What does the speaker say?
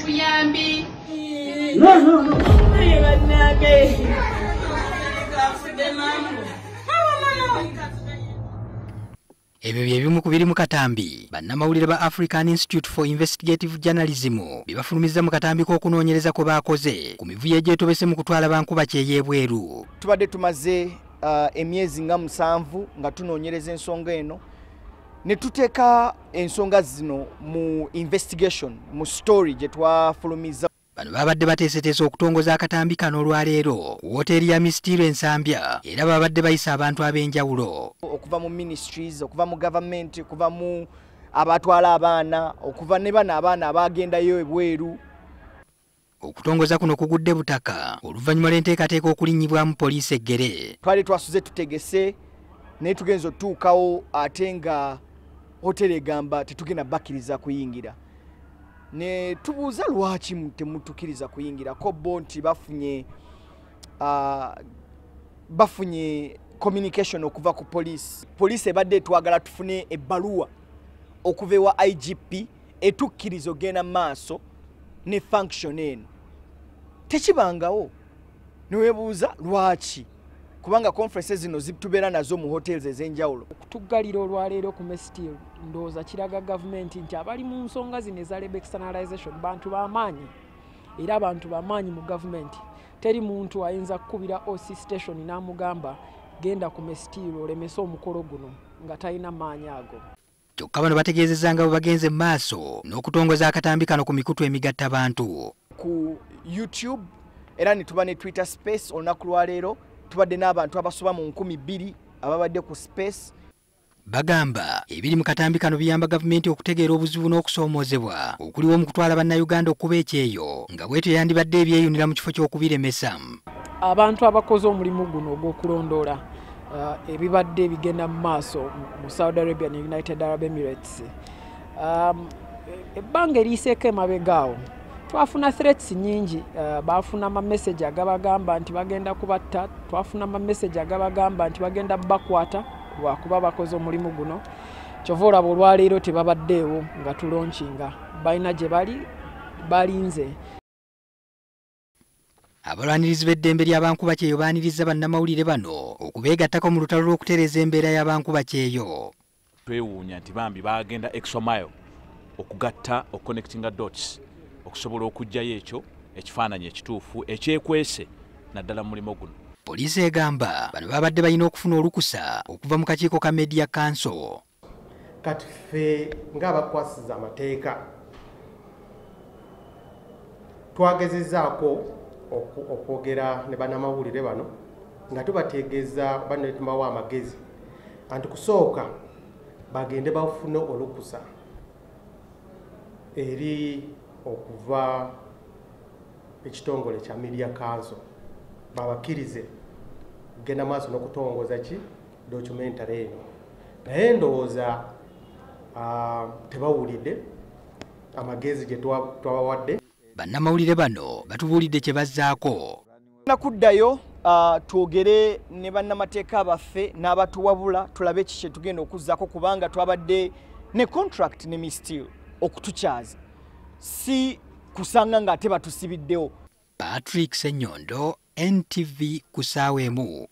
Uyambi. No. Ebyo bye bimu ku biri mu katambi bannamawulire ba African Institute for Investigative Journalism bibafulumiza mu katambi k'okunoonyereza kwe baakoze ku mivuyo egyetobese mu kutwala bankubakyeyo ebweru. Tubadde tumaze emyezi nga 7 nga tunoonyereza ensonga eno ne tuteeka ensonga zino mu investigation mu story gye twafulumiza. Bano baabadde bateeseteesa okutongoza akatambi kano olwaleero ku wooteeri ya Misitiro Ensambya era baabadde bayisa abantu ab'enjawulo okuva mu ministries, okuva mu government, okuva mu abatwala abaana, okuva ne bano abaana abagendayo ebweru. Okutongoza kuno kugudde butaka oluvannyuma lw'enteekateeka okulinnyibwamu poliisi eggere. Twali twasuze tutegese naye tugenza otuukawo ate nga hoteri egamba tetugenda bakkiriza kuyingira. Ne tubuuza lwaki temutukiriza kuyingira ko bo nti bafunye communication okuva ku poliisi. Poliisi ebadde twagala tufune ebbaluwa okuva ewa IGP etukkiriza ogenda maaso ne function eno. Tekibangawo. Newebuuza lwaki kubanga conferences zino zitubeera nazo mu hotels ez'enjawulo. Okutuggalira olwaleero ku Misitiro ndowooza kiraga gavumenti nti abali mu nsonga zino eza externalization bantu b'amaanyi era abantu b'amaanyi mu gavumenti. Teri muntu ayinza kukubira OC station n'amugamba genda ku Misitiro olemese omukolo guno nga talina maanyi ago. Kyokka bano bategeezezza nga bwe bagenze mu maaso n'okutongoza akatambi kano ku mikutu emigatta bantu. Ku YouTube era ne tuba ne Twitter space olunaku lwaleero tubadde n'abantu abasoba mu 2,000 ababadde ku space. Bagamba ebiri mu katambi kano biyamba gavumenti okutegeera obuzibu n'okusoomoozebwa okuliwo mu kutwala bannayuganda okuba ekyeyo nga bwetyo yandibadde ebyeyunira mu kifo ky'okubiremesa. Abantu abakoze omulimu guno ogw'okulondoola ebibadde bigenda mu maaso mu Saudi Arabia ne United Arab Emirates ebbanga eriiseeko emabegaawo twafuna threats nyingi. Baafuna message agabagamba nti bagenda kubatta, twafuna message agabagamba nti bagenda bakwata lwakuba bakoze omulimu guno. Kyova olaba olwaleero tebabaddeewo nga tulonkinga balina gye balinze. Abalwanirizi b'eddembe ly'abankubakyeyo baaniriza bannamawulire bano okubeegattako mu lutalo lw'okutereeza embeera y'abankubakyeyo. Twewuunya nti bambi bagenda extra mile okugatta connecting dots okusobola okujjayo ekyo ekifaananyi ekituufu ekyekwese naddala mu mulimo guno. Poliisi egamba bano baabadde balina okufuna olukusa okuva mu kakiiko ka Media Council. Kati ffe ng'abakwasiza amateeka twagezezzaako okwogera ne bannamawulire bano nga tubategeeza bano tubawa amagezi anti kusooka bagende bafune olukusa eri okuva ekitongole kya Media Council babakkirize kugenda maaso n'okutongoza ki documentary eno. Naye ndowooza tebawulidde amagezi gye twabawadde. Bannamawulire bano batubuulidde kye bazzaako. Nakuddayo twogere ne bannamateeka baffe n'abatuwabula tulabe kiki kye tugenda okuzzaako kubanga twabadde ne contract ne Misitiro okutukyaza. Si kusanga ng'ate batusibiddewo. Patrick Senyondo, NTV kusaawa emu.